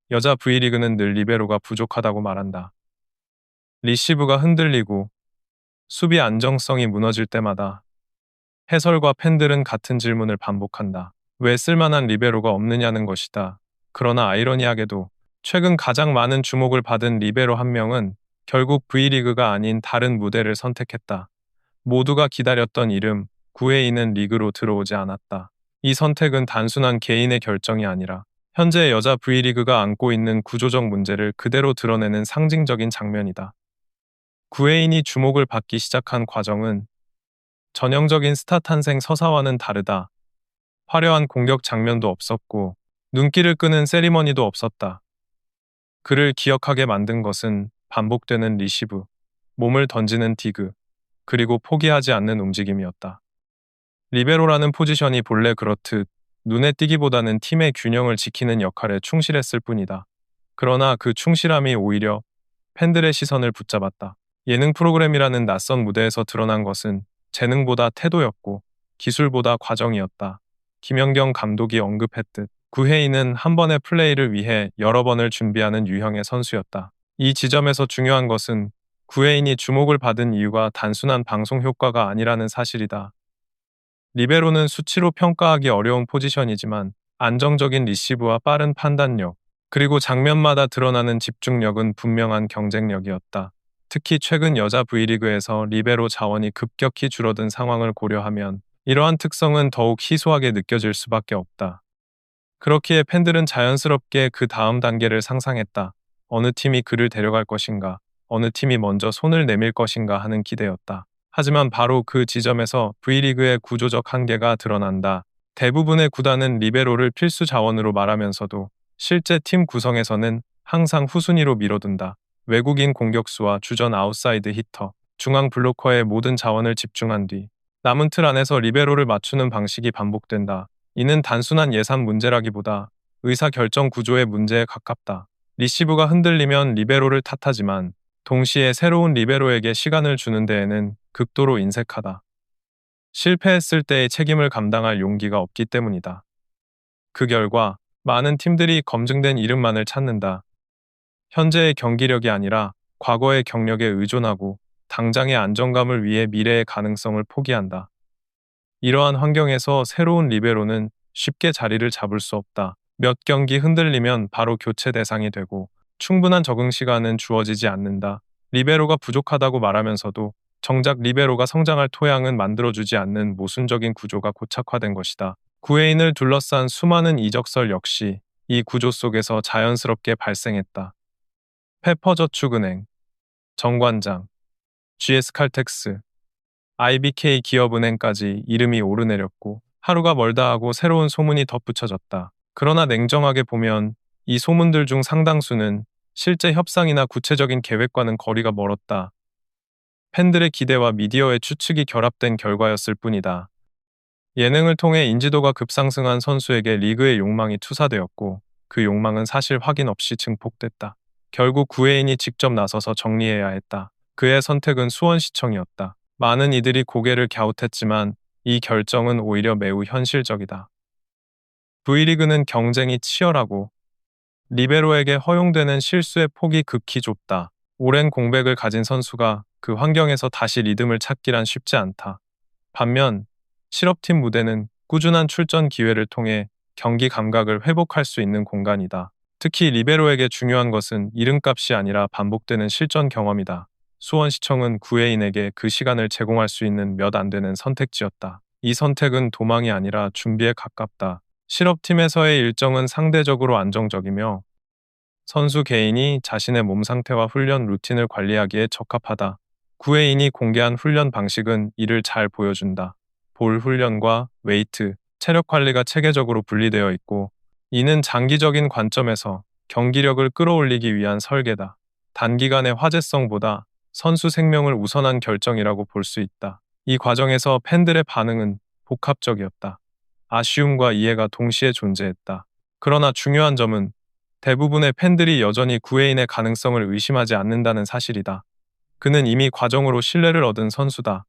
여자 V리그는 늘 리베로가 부족하다고 말한다. 리시브가 흔들리고 수비 안정성이 무너질 때마다 해설과 팬들은 같은 질문을 반복한다. 왜 쓸만한 리베로가 없느냐는 것이다. 그러나 아이러니하게도 최근 가장 많은 주목을 받은 리베로 한 명은 결국 V리그가 아닌 다른 무대를 선택했다. 모두가 기다렸던 이름, 구회인은 리그로 들어오지 않았다. 이 선택은 단순한 개인의 결정이 아니라 현재 여자 V리그가 안고 있는 구조적 문제를 그대로 드러내는 상징적인 장면이다. 구회인이 주목을 받기 시작한 과정은 전형적인 스타 탄생 서사와는 다르다. 화려한 공격 장면도 없었고 눈길을 끄는 세리머니도 없었다. 그를 기억하게 만든 것은 반복되는 리시브, 몸을 던지는 디그, 그리고 포기하지 않는 움직임이었다. 리베로라는 포지션이 본래 그렇듯 눈에 띄기보다는 팀의 균형을 지키는 역할에 충실했을 뿐이다. 그러나 그 충실함이 오히려 팬들의 시선을 붙잡았다. 예능 프로그램이라는 낯선 무대에서 드러난 것은 재능보다 태도였고 기술보다 과정이었다. 김연경 감독이 언급했듯 구혜인은 한 번의 플레이를 위해 여러 번을 준비하는 유형의 선수였다. 이 지점에서 중요한 것은 구혜인이 주목을 받은 이유가 단순한 방송 효과가 아니라는 사실이다. 리베로는 수치로 평가하기 어려운 포지션이지만 안정적인 리시브와 빠른 판단력, 그리고 장면마다 드러나는 집중력은 분명한 경쟁력이었다. 특히 최근 여자 V리그에서 리베로 자원이 급격히 줄어든 상황을 고려하면 이러한 특성은 더욱 희소하게 느껴질 수밖에 없다. 그렇기에 팬들은 자연스럽게 그 다음 단계를 상상했다. 어느 팀이 그를 데려갈 것인가, 어느 팀이 먼저 손을 내밀 것인가 하는 기대였다. 하지만 바로 그 지점에서 V리그의 구조적 한계가 드러난다. 대부분의 구단은 리베로를 필수 자원으로 말하면서도 실제 팀 구성에서는 항상 후순위로 미뤄둔다. 외국인 공격수와 주전 아웃사이드 히터, 중앙 블로커의 모든 자원을 집중한 뒤 남은 틀 안에서 리베로를 맞추는 방식이 반복된다. 이는 단순한 예산 문제라기보다 의사결정 구조의 문제에 가깝다. 리시브가 흔들리면 리베로를 탓하지만 동시에 새로운 리베로에게 시간을 주는 데에는 극도로 인색하다. 실패했을 때의 책임을 감당할 용기가 없기 때문이다. 그 결과 많은 팀들이 검증된 이름만을 찾는다. 현재의 경기력이 아니라 과거의 경력에 의존하고 당장의 안정감을 위해 미래의 가능성을 포기한다. 이러한 환경에서 새로운 리베로는 쉽게 자리를 잡을 수 없다. 몇 경기 흔들리면 바로 교체 대상이 되고 충분한 적응 시간은 주어지지 않는다. 리베로가 부족하다고 말하면서도 정작 리베로가 성장할 토양은 만들어주지 않는 모순적인 구조가 고착화된 것이다. 구회인을 둘러싼 수많은 이적설 역시 이 구조 속에서 자연스럽게 발생했다. 페퍼저축은행, 정관장, GS칼텍스, IBK 기업은행까지 이름이 오르내렸고 하루가 멀다 하고 새로운 소문이 덧붙여졌다. 그러나 냉정하게 보면 이 소문들 중 상당수는 실제 협상이나 구체적인 계획과는 거리가 멀었다. 팬들의 기대와 미디어의 추측이 결합된 결과였을 뿐이다. 예능을 통해 인지도가 급상승한 선수에게 리그의 욕망이 투사되었고 그 욕망은 사실 확인 없이 증폭됐다. 결국 구회인이 직접 나서서 정리해야 했다. 그의 선택은 수원시청이었다. 많은 이들이 고개를 갸웃했지만 이 결정은 오히려 매우 현실적이다. V리그는 경쟁이 치열하고 리베로에게 허용되는 실수의 폭이 극히 좁다. 오랜 공백을 가진 선수가 그 환경에서 다시 리듬을 찾기란 쉽지 않다. 반면 실업팀 무대는 꾸준한 출전 기회를 통해 경기 감각을 회복할 수 있는 공간이다. 특히 리베로에게 중요한 것은 이름값이 아니라 반복되는 실전 경험이다. 수원시청은 구회인에게 그 시간을 제공할 수 있는 몇 안 되는 선택지였다. 이 선택은 도망이 아니라 준비에 가깝다. 실업팀에서의 일정은 상대적으로 안정적이며 선수 개인이 자신의 몸 상태와 훈련 루틴을 관리하기에 적합하다. 구회인이 공개한 훈련 방식은 이를 잘 보여준다. 볼 훈련과 웨이트, 체력 관리가 체계적으로 분리되어 있고 이는 장기적인 관점에서 경기력을 끌어올리기 위한 설계다. 단기간의 화제성보다 선수 생명을 우선한 결정이라고 볼 수 있다. 이 과정에서 팬들의 반응은 복합적이었다. 아쉬움과 이해가 동시에 존재했다. 그러나 중요한 점은 대부분의 팬들이 여전히 구회인의 가능성을 의심하지 않는다는 사실이다. 그는 이미 과정으로 신뢰를 얻은 선수다.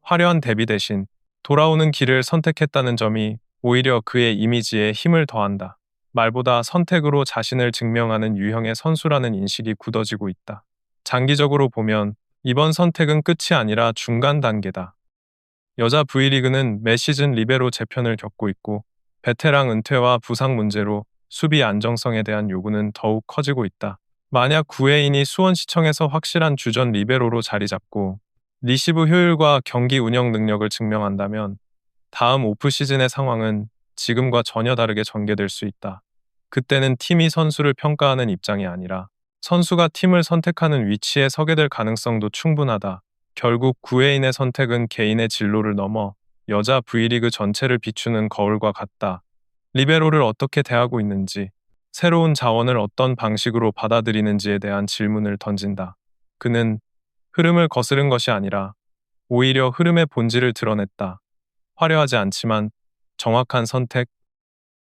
화려한 데뷔 대신 돌아오는 길을 선택했다는 점이 오히려 그의 이미지에 힘을 더한다. 말보다 선택으로 자신을 증명하는 유형의 선수라는 인식이 굳어지고 있다. 장기적으로 보면 이번 선택은 끝이 아니라 중간 단계다. 여자 V리그는 매 시즌 리베로 재편을 겪고 있고 베테랑 은퇴와 부상 문제로 수비 안정성에 대한 요구는 더욱 커지고 있다. 만약 구회인이 수원시청에서 확실한 주전 리베로로 자리 잡고 리시브 효율과 경기 운영 능력을 증명한다면 다음 오프 시즌의 상황은 지금과 전혀 다르게 전개될 수 있다. 그때는 팀이 선수를 평가하는 입장이 아니라 선수가 팀을 선택하는 위치에 서게 될 가능성도 충분하다. 결국 구회인의 선택은 개인의 진로를 넘어 여자 V리그 전체를 비추는 거울과 같다. 리베로를 어떻게 대하고 있는지, 새로운 자원을 어떤 방식으로 받아들이는지에 대한 질문을 던진다. 그는 흐름을 거스른 것이 아니라 오히려 흐름의 본질을 드러냈다. 화려하지 않지만 정확한 선택,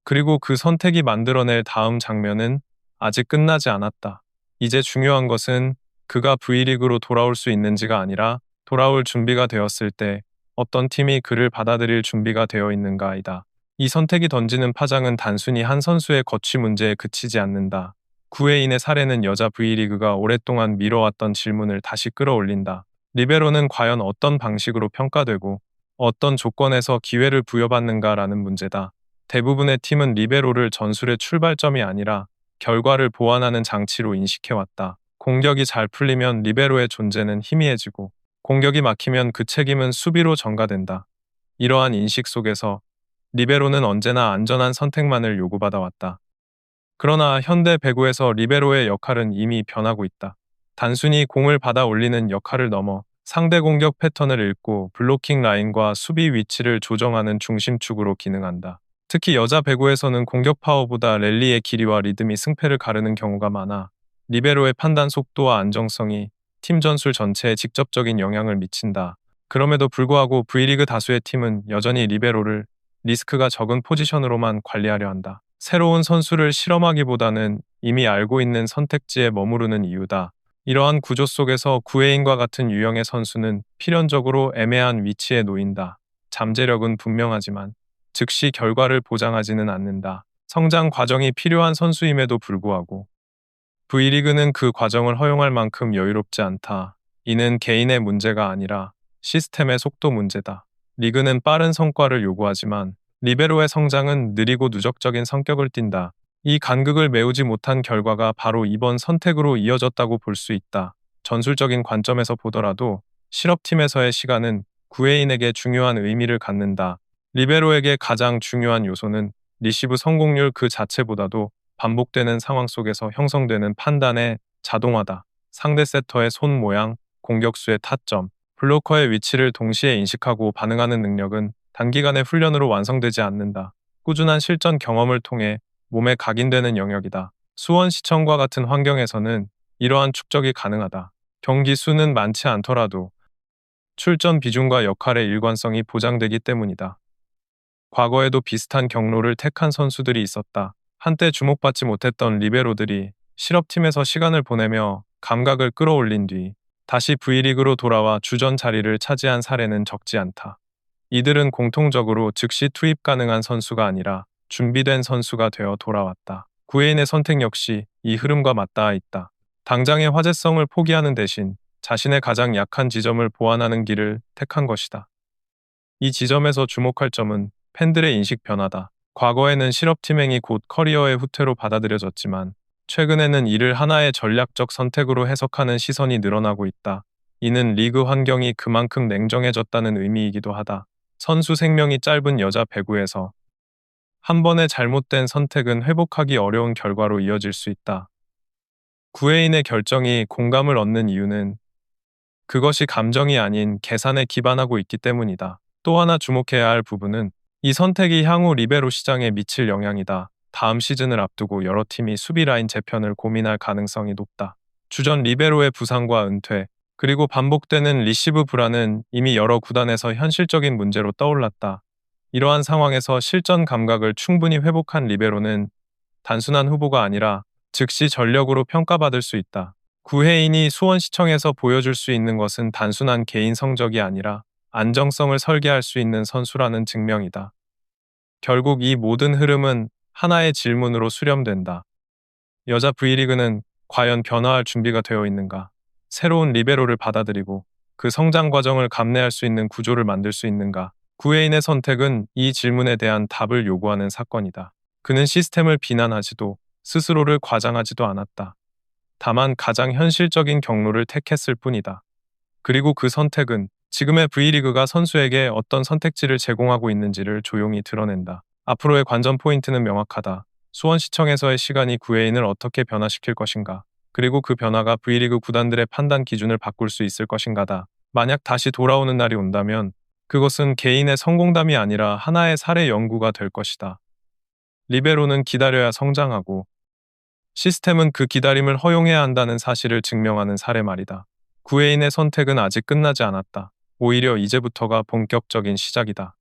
그리고 그 선택이 만들어낼 다음 장면은 아직 끝나지 않았다. 이제 중요한 것은 그가 V리그로 돌아올 수 있는지가 아니라 돌아올 준비가 되었을 때 어떤 팀이 그를 받아들일 준비가 되어 있는가이다. 이 선택이 던지는 파장은 단순히 한 선수의 거취 문제에 그치지 않는다. 구회인의 사례는 여자 V리그가 오랫동안 미뤄왔던 질문을 다시 끌어올린다. 리베로는 과연 어떤 방식으로 평가되고 어떤 조건에서 기회를 부여받는가라는 문제다. 대부분의 팀은 리베로를 전술의 출발점이 아니라 결과를 보완하는 장치로 인식해왔다. 공격이 잘 풀리면 리베로의 존재는 희미해지고 공격이 막히면 그 책임은 수비로 전가된다. 이러한 인식 속에서 리베로는 언제나 안전한 선택만을 요구받아왔다. 그러나 현대 배구에서 리베로의 역할은 이미 변하고 있다. 단순히 공을 받아 올리는 역할을 넘어 상대 공격 패턴을 읽고 블로킹 라인과 수비 위치를 조정하는 중심축으로 기능한다. 특히 여자 배구에서는 공격 파워보다 랠리의 길이와 리듬이 승패를 가르는 경우가 많아 리베로의 판단 속도와 안정성이 팀 전술 전체에 직접적인 영향을 미친다. 그럼에도 불구하고 V리그 다수의 팀은 여전히 리베로를 리스크가 적은 포지션으로만 관리하려 한다. 새로운 선수를 실험하기보다는 이미 알고 있는 선택지에 머무르는 이유다. 이러한 구조 속에서 구회인과 같은 유형의 선수는 필연적으로 애매한 위치에 놓인다. 잠재력은 분명하지만 즉시 결과를 보장하지는 않는다. 성장 과정이 필요한 선수임에도 불구하고 V리그는 그 과정을 허용할 만큼 여유롭지 않다. 이는 개인의 문제가 아니라 시스템의 속도 문제다. 리그는 빠른 성과를 요구하지만 리베로의 성장은 느리고 누적적인 성격을 띈다. 이 간극을 메우지 못한 결과가 바로 이번 선택으로 이어졌다고 볼 수 있다. 전술적인 관점에서 보더라도 실업팀에서의 시간은 구회인에게 중요한 의미를 갖는다. 리베로에게 가장 중요한 요소는 리시브 성공률 그 자체보다도 반복되는 상황 속에서 형성되는 판단의 자동화다. 상대 세터의 손 모양, 공격수의 타점, 블로커의 위치를 동시에 인식하고 반응하는 능력은 단기간의 훈련으로 완성되지 않는다. 꾸준한 실전 경험을 통해 몸에 각인되는 영역이다. 수원시청과 같은 환경에서는 이러한 축적이 가능하다. 경기 수는 많지 않더라도 출전 비중과 역할의 일관성이 보장되기 때문이다. 과거에도 비슷한 경로를 택한 선수들이 있었다. 한때 주목받지 못했던 리베로들이 실업팀에서 시간을 보내며 감각을 끌어올린 뒤 다시 V리그로 돌아와 주전 자리를 차지한 사례는 적지 않다. 이들은 공통적으로 즉시 투입 가능한 선수가 아니라 준비된 선수가 되어 돌아왔다. 구회인의 선택 역시 이 흐름과 맞닿아 있다. 당장의 화제성을 포기하는 대신 자신의 가장 약한 지점을 보완하는 길을 택한 것이다. 이 지점에서 주목할 점은 팬들의 인식 변화다. 과거에는 실업팀행이 곧 커리어의 후퇴로 받아들여졌지만 최근에는 이를 하나의 전략적 선택으로 해석하는 시선이 늘어나고 있다. 이는 리그 환경이 그만큼 냉정해졌다는 의미이기도 하다. 선수 생명이 짧은 여자 배구에서 한 번의 잘못된 선택은 회복하기 어려운 결과로 이어질 수 있다. 구회인의 결정이 공감을 얻는 이유는 그것이 감정이 아닌 계산에 기반하고 있기 때문이다. 또 하나 주목해야 할 부분은 이 선택이 향후 리베로 시장에 미칠 영향이다. 다음 시즌을 앞두고 여러 팀이 수비 라인 재편을 고민할 가능성이 높다. 주전 리베로의 부상과 은퇴, 그리고 반복되는 리시브 불안은 이미 여러 구단에서 현실적인 문제로 떠올랐다. 이러한 상황에서 실전 감각을 충분히 회복한 리베로는 단순한 후보가 아니라 즉시 전력으로 평가받을 수 있다. 구회인이 수원시청에서 보여줄 수 있는 것은 단순한 개인 성적이 아니라 안정성을 설계할 수 있는 선수라는 증명이다. 결국 이 모든 흐름은 하나의 질문으로 수렴된다. 여자 V리그는 과연 변화할 준비가 되어 있는가? 새로운 리베로를 받아들이고 그 성장 과정을 감내할 수 있는 구조를 만들 수 있는가? 구혜인의 선택은 이 질문에 대한 답을 요구하는 사건이다. 그는 시스템을 비난하지도 스스로를 과장하지도 않았다. 다만 가장 현실적인 경로를 택했을 뿐이다. 그리고 그 선택은 지금의 V리그가 선수에게 어떤 선택지를 제공하고 있는지를 조용히 드러낸다. 앞으로의 관전 포인트는 명확하다. 수원시청에서의 시간이 구혜인을 어떻게 변화시킬 것인가? 그리고 그 변화가 V리그 구단들의 판단 기준을 바꿀 수 있을 것인가다. 만약 다시 돌아오는 날이 온다면 그것은 개인의 성공담이 아니라 하나의 사례 연구가 될 것이다. 리베로는 기다려야 성장하고 시스템은 그 기다림을 허용해야 한다는 사실을 증명하는 사례 말이다. 구혜인의 선택은 아직 끝나지 않았다. 오히려 이제부터가 본격적인 시작이다.